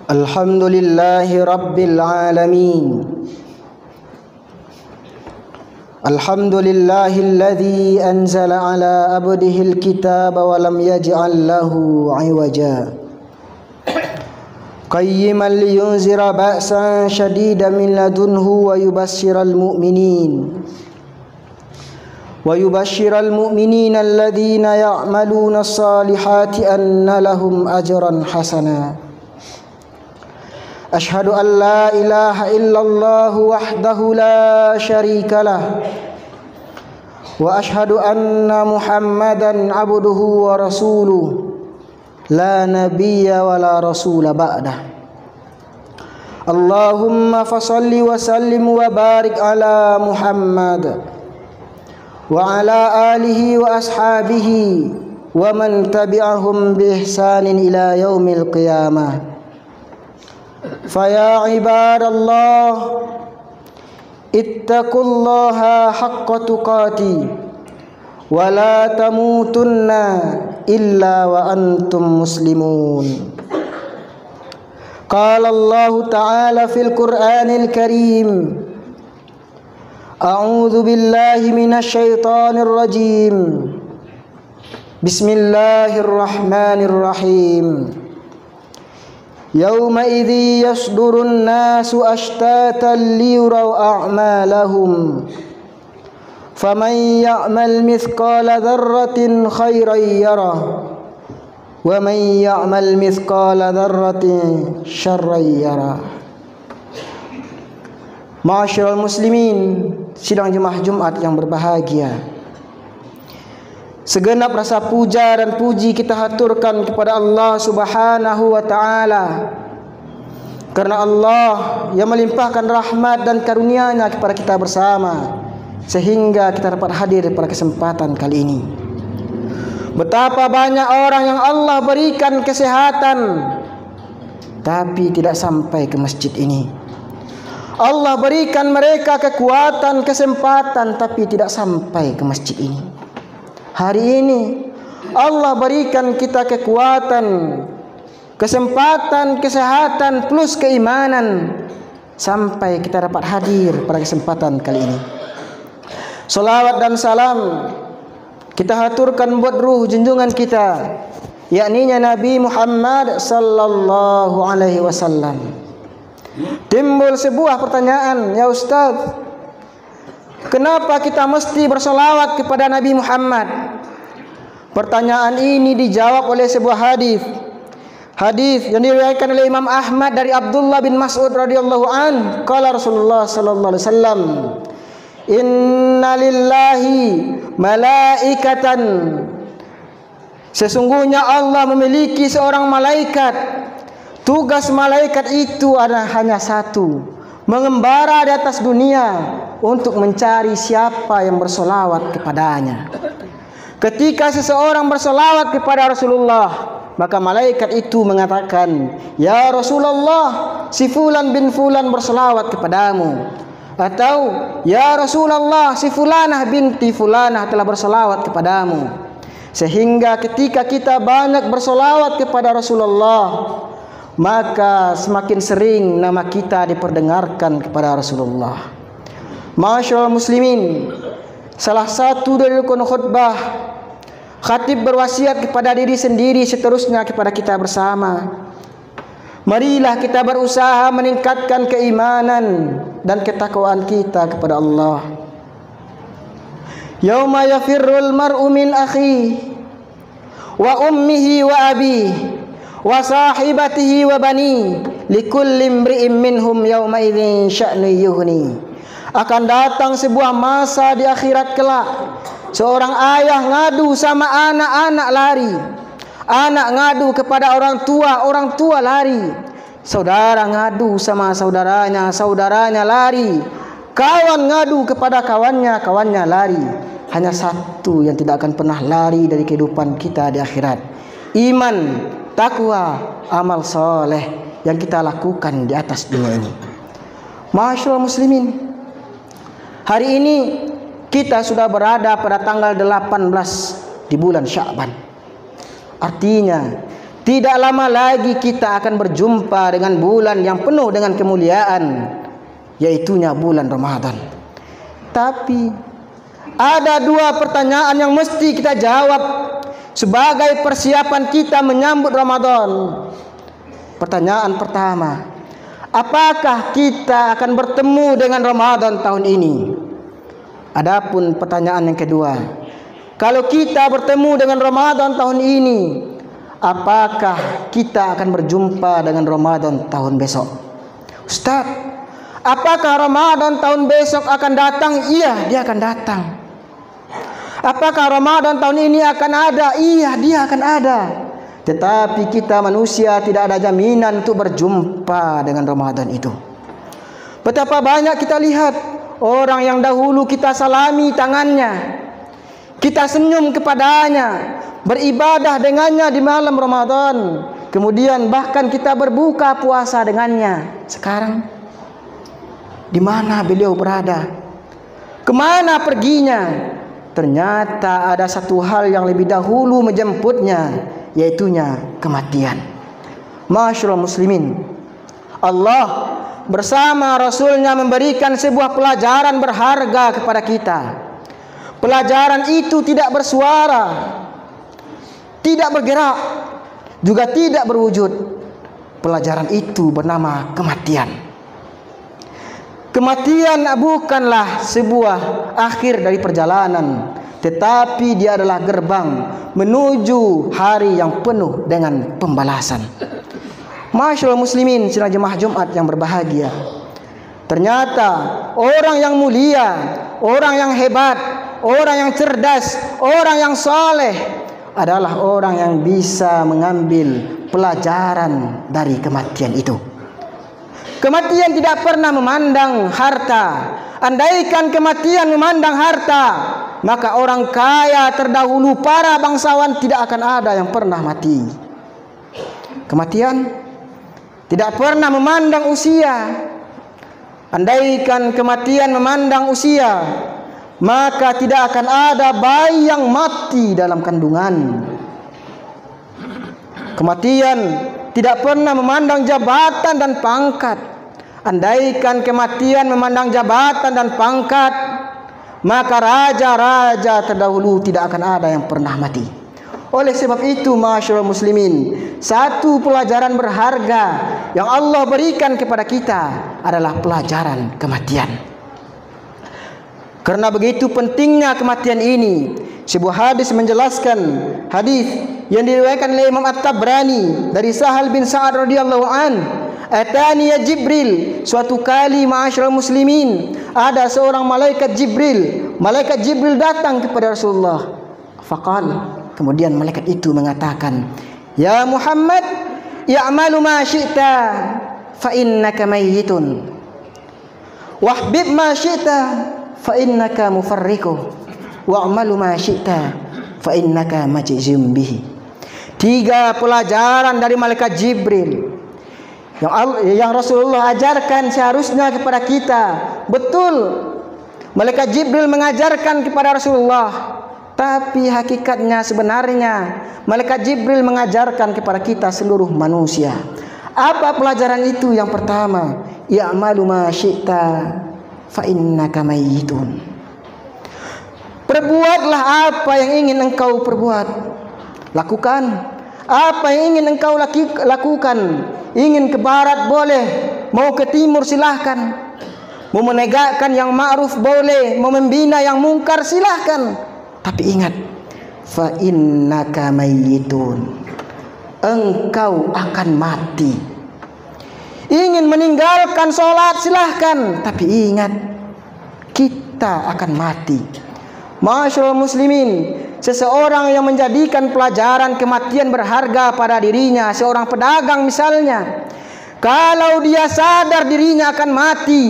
Alhamdulillahi Rabbil Alamin. Alhamdulillahilladzi anzala ala abdihil kitaba wa lam yaj'al lahu 'iwaja qayyiman liyunzira ba'san shadidan min ladunhu wa yubashshiral mu'minina alladhina ya'maluna as-salihati anna lahum ajran hasana. Ashhadu an la ilaha illallah wahdahu la syarika lah wa ashhadu anna Muhammadan abduhu wa rasuluh la nabiyya wa la rasula ba'dah. Allahumma fasalli wa sallim wa barik ala Muhammad wa ala alihi wa ashabihi wa man tabi'ahum bi ihsanin ila yaumil qiyamah. Faya ibadallah ittaqullaha haqqa tuqati wa la tamutunna illa wa antum muslimun. Qala Allah ta'ala fil Qur'anil Karim, a'udzu billahi minasy syaithanir rajim. Bismillahirrahmanirrahim. Yauma idzi yasdurun nasu ashtatan liyuraw a'malahum faman ya'mal mithqala dzarratin khairan yarah wa man ya'mal mithqala dzarratin syarran yarah. Ma'asyiral muslimin, sidang jemaah Jumat yang berbahagia, segenap rasa puja dan puji kita haturkan kepada Allah Subhanahu wa ta'ala, karena Allah yang melimpahkan rahmat dan karunia-Nya kepada kita bersama sehingga kita dapat hadir pada kesempatan kali ini. Betapa banyak orang yang Allah berikan kesehatan tapi tidak sampai ke masjid ini. Allah berikan mereka kekuatan, kesempatan tapi tidak sampai ke masjid ini. Hari ini Allah berikan kita kekuatan, kesempatan, kesehatan plus keimanan sampai kita dapat hadir pada kesempatan kali ini. Salawat dan salam kita haturkan buat ruh junjungan kita, yakninya Nabi Muhammad sallallahu alaihi wasallam. Timbul sebuah pertanyaan, ya Ustaz, kenapa kita mesti bersolawat kepada Nabi Muhammad? Pertanyaan ini dijawab oleh sebuah hadis yang diriwayatkan oleh Imam Ahmad dari Abdullah bin Mas'ud radhiyallahu an. Qala Rasulullah sallallahu alaihi wasallam, inna lillahi malaikatan, sesungguhnya Allah memiliki seorang malaikat. Tugas malaikat itu adalah hanya satu, mengembara di atas dunia untuk mencari siapa yang bersolawat kepadanya. Ketika seseorang bersolawat kepada Rasulullah, maka malaikat itu mengatakan, ya Rasulullah, si fulan bin fulan bersolawat kepadamu. Atau, ya Rasulullah, si fulanah binti fulanah telah bersolawat kepadamu. Sehingga ketika kita banyak bersolawat kepada Rasulullah, maka semakin sering nama kita diperdengarkan kepada Rasulullah. Ma'asyiral muslimin, salah satu dari rukun khutbah, khatib berwasiat kepada diri sendiri, seterusnya kepada kita bersama. Marilah kita berusaha meningkatkan keimanan dan ketakwaan kita kepada Allah. Yauma yafirrul mar'u min akhihi wa ummihi wa abihi wa sahibatihi wa bani likulli imri'in minhum yawma idzin sya'nu yughni. Akan datang sebuah masa di akhirat kelak, seorang ayah ngadu sama anak-anak lari, anak ngadu kepada orang tua lari, saudara ngadu sama saudaranya, saudaranya lari, kawan ngadu kepada kawannya, kawannya lari. Hanya satu yang tidak akan pernah lari dari kehidupan kita di akhirat: iman, takwa, amal soleh yang kita lakukan di atas dunia ini. Ma'asyiral muslimin, hari ini kita sudah berada pada tanggal 18 di bulan Sya'ban. Artinya Tidak lama lagi kita akan berjumpa dengan bulan yang penuh dengan kemuliaan, yaitunya bulan Ramadan. Tapi ada dua pertanyaan yang mesti kita jawab sebagai persiapan kita menyambut Ramadan. Pertanyaan pertama, apakah kita akan bertemu dengan Ramadan tahun ini? Adapun pertanyaan yang kedua, kalau kita bertemu dengan Ramadan tahun ini, apakah kita akan berjumpa dengan Ramadan tahun besok? Ustaz, apakah Ramadan tahun besok akan datang? Iya, dia akan datang. Apakah Ramadan tahun ini akan ada? Iya, dia akan ada. Tetapi kita manusia tidak ada jaminan untuk berjumpa dengan Ramadan itu. Betapa banyak kita lihat orang yang dahulu kita salami tangannya, kita senyum kepadanya, beribadah dengannya di malam Ramadan, kemudian bahkan kita berbuka puasa dengannya. Sekarang di mana beliau berada? Kemana perginya? Ternyata ada satu hal yang lebih dahulu menjemputnya, yaitunya kematian. Masyaallah muslimin, Allah bersama Rasulnya memberikan sebuah pelajaran berharga kepada kita. Pelajaran itu tidak bersuara, tidak bergerak, juga tidak berwujud. Pelajaran itu bernama kematian. Kematian bukanlah sebuah akhir dari perjalanan, tetapi dia adalah gerbang menuju hari yang penuh dengan pembalasan. Masyaallah muslimin, sidang jemaah Jumat yang berbahagia. Ternyata orang yang mulia, orang yang hebat, orang yang cerdas, orang yang saleh adalah orang yang bisa mengambil pelajaran dari kematian itu. Kematian tidak pernah memandang harta. Andaikan kematian memandang harta, maka orang kaya terdahulu, para bangsawan, tidak akan ada yang pernah mati. Kematian tidak pernah memandang usia. Andaikan kematian memandang usia, maka tidak akan ada bayi yang mati dalam kandungan. Kematian tidak pernah memandang jabatan dan pangkat. Andaikan kematian memandang jabatan dan pangkat, maka raja-raja terdahulu tidak akan ada yang pernah mati. Oleh sebab itu, masyaallah muslimin, satu pelajaran berharga yang Allah berikan kepada kita adalah pelajaran kematian. Karena begitu pentingnya kematian ini, sebuah hadis menjelaskan, hadis yang diriwayatkan oleh Imam At-Tabrani dari Sahal bin Sa'ad radhiyallahu an, atani ya Jibril, suatu kali ma'asyiral muslimin, ada seorang malaikat Jibril datang kepada Rasulullah. Faqal, kemudian malaikat itu mengatakan, ya Muhammad, i'malu ma syi'ta fa innaka mayyitun, wahbib ma syi'ta fa innaka mufarriqu, wa'malu ma syi'ta fa innaka majzum bihi. 3 pelajaran dari malaikat Jibril yang Rasulullah ajarkan seharusnya kepada kita. Betul, malaikat Jibril mengajarkan kepada Rasulullah, tapi hakikatnya sebenarnya malaikat Jibril mengajarkan kepada kita seluruh manusia. Apa pelajaran itu? Yang pertama, i'malu ma syi'ta fa innaka mayyitun. Perbuatlah apa yang ingin engkau perbuat. Lakukan apa yang ingin engkau lakukan. Ingin ke barat boleh, mau ke timur silahkan, mau menegakkan yang ma'ruf boleh, mau membina yang mungkar silahkan. Tapi ingat, fa innaka mayyitun, engkau akan mati. Ingin meninggalkan sholat silahkan, tapi ingat, kita akan mati. Masyaallah muslimin, seseorang yang menjadikan pelajaran kematian berharga pada dirinya, seorang pedagang misalnya, kalau dia sadar dirinya akan mati,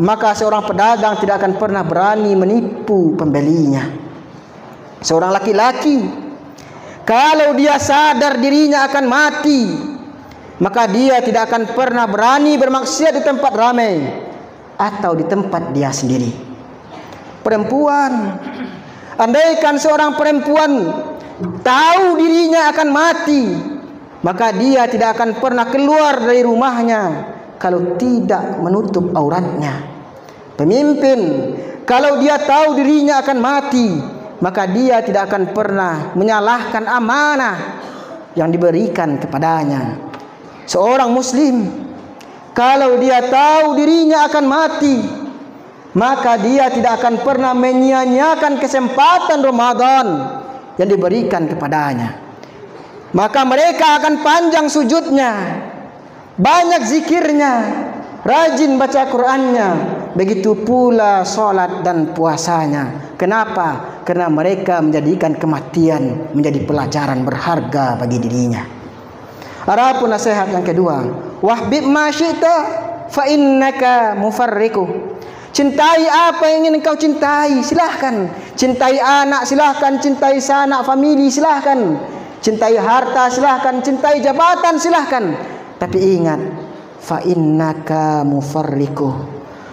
maka seorang pedagang tidak akan pernah berani menipu pembelinya. Seorang laki-laki, kalau dia sadar dirinya akan mati, maka dia tidak akan pernah berani bermaksiat di tempat ramai atau di tempat dia sendiri. Perempuan, andaikan seorang perempuan tahu dirinya akan mati, maka dia tidak akan pernah keluar dari rumahnya kalau tidak menutup auratnya. Pemimpin, kalau dia tahu dirinya akan mati, maka dia tidak akan pernah menyalahkan amanah yang diberikan kepadanya. Seorang muslim, kalau dia tahu dirinya akan mati, maka dia tidak akan pernah menyia-nyiakan kesempatan Ramadan yang diberikan kepadanya. Maka mereka akan panjang sujudnya, banyak zikirnya, rajin baca Qur'annya, begitu pula sholat dan puasanya. Kenapa? Karena mereka menjadikan kematian menjadi pelajaran berharga bagi dirinya. Adapun nasihat yang kedua, wahbib ma syi'ta fa innaka mufarriqu. Cintai apa yang ingin engkau cintai, silahkan. Cintai anak, silahkan. Cintai sanak famili, silahkan. Cintai harta, silahkan. Cintai jabatan, silahkan. Tapi ingat, fa innaka mufarriqu,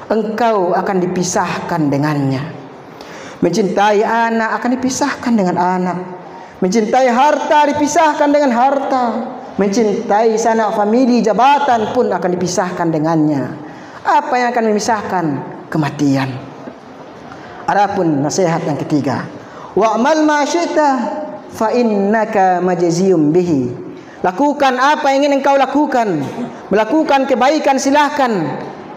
engkau akan dipisahkan dengannya. Mencintai anak akan dipisahkan dengan anak. Mencintai harta dipisahkan dengan harta. Mencintai sanak famili, jabatan pun akan dipisahkan dengannya. Apa yang akan memisahkan? Kematian. Adapun nasihat yang ketiga, wa'mal ma syi'ta fa innaka majziyum bihi. Lakukan apa yang ingin engkau lakukan. Melakukan kebaikan silahkan,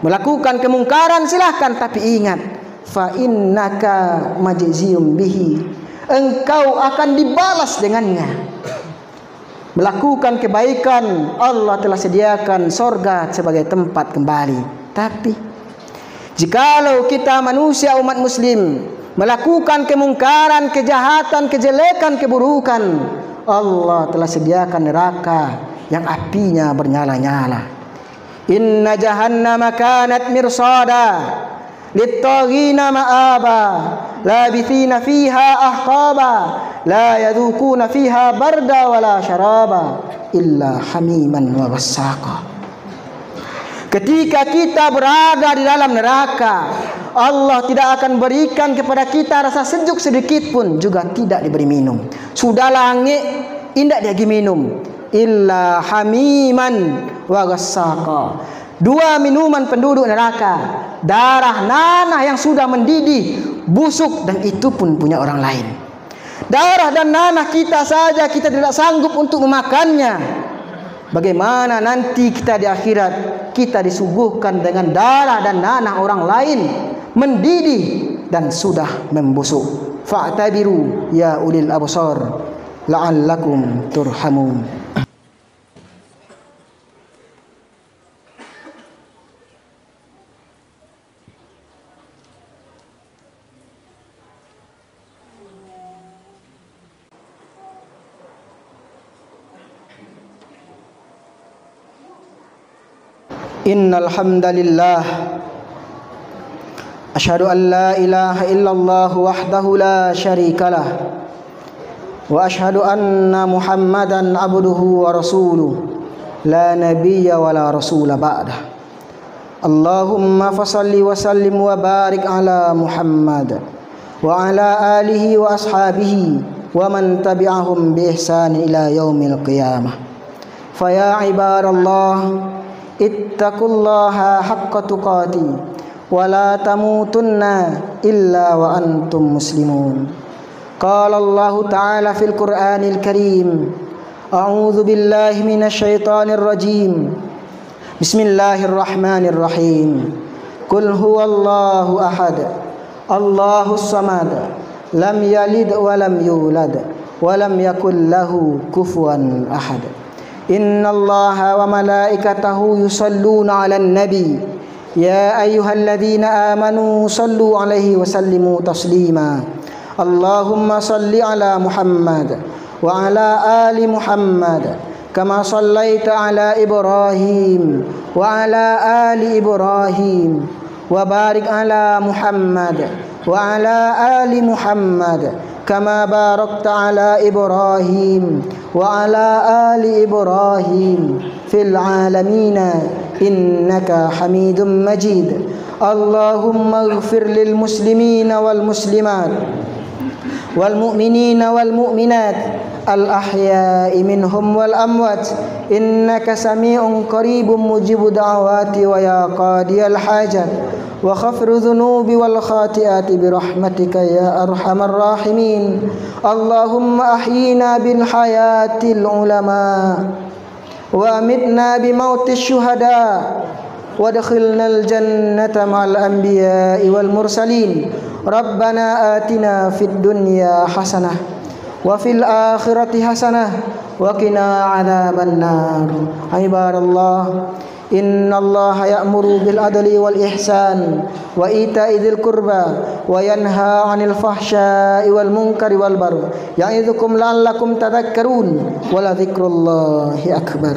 melakukan kemungkaran silahkan, tapi ingat, fa innaka majziyum bihi, engkau akan dibalas dengannya. Melakukan kebaikan, Allah telah sediakan sorga sebagai tempat kembali. Tapi jikalau kita manusia umat muslim melakukan kemungkaran, kejahatan, kejelekan, keburukan, Allah telah sediakan neraka yang apinya bernyala-nyala. Inna jahannama kanat mirsada lit-taghina ma'aba labithina fiha ahqaba la yadhukuna fiha barda wala syaraba illa hamiman wa wassaqa. Ketika kita berada di dalam neraka, Allah tidak akan berikan kepada kita rasa sejuk sedikit pun, juga tidak diberi minum. Sudah langit, indak dia minum. Illa hamiman wa wassaqa. Dua minuman penduduk neraka, darah nanah yang sudah mendidih, busuk, dan itu pun punya orang lain. Darah dan nanah kita saja kita tidak sanggup untuk memakannya. Bagaimana nanti kita di akhirat, kita disuguhkan dengan darah dan nanah orang lain, mendidih dan sudah membusuk. Fa'tabiru ya ulil absar la'allakum turhamun. Innal hamdalillah asyhadu an la ilaha illallah wahdahu la syarikalah wa asyhadu anna Muhammadan abduhu wa rasuluh la nabiyya wa la rasula ba'dah. Allahumma fasalli wa sallim wa barik ala Muhammad wa ala alihi wa ashabihi wa man tabi'ahum bi ihsan ila yaumil qiyamah. Fa ya ibadallah ittaqullaha haqqa tuqati wa la tamutunna illa wa antum muslimun. Qala Allah ta'ala fil Qur'anil Karim, a'udzu billahi minasy syaithanir rajim. Bismillahirrahmanirrahim. Qul huwallahu ahad, Allahus samad, lam yalid wa lam yulad wa lam yakul lahu kufuwan ahad. Inna Allaha wa malaikatahu yusalluna 'alan nabi ya ayyuhalladzina amanu sallu 'alaihi wa sallimu taslima. Allahumma salli 'ala Muhammad wa 'ala ali Muhammad kama sallaita 'ala Ibrahim wa 'ala ali Ibrahim wa barik 'ala Muhammad wa 'ala ali Muhammad kama barakta 'ala Ibrahim wa 'ala ali Ibrahim fil 'alamin innaka Hamidum Majid. Allahumma ighfir lil muslimina wal muslimat wal mu'minina wal mu'minat الأحياء منهم والأموات إنك سميع قريب مجيب دعوات ويا قاضي الحاجات وغفر الذنوب والخاطئات برحمتك يا أرحم الراحمين. اللهم أحينا بالحياة العلماء وأمتنا بموت الشهداء وادخلنا الجنة مع الأنبياء والمرسلين. ربنا آتنا في الدنيا حسنة وفي الآخرة حسنة وقنا عذاب النار. عباد الله إن الله يأمر بالعدل والإحسان وإيتاء ذي القربى وينهى عن الفحشاء والمنكر والبغي يعظكم لعلكم تذكرون ولذكر الله أكبر.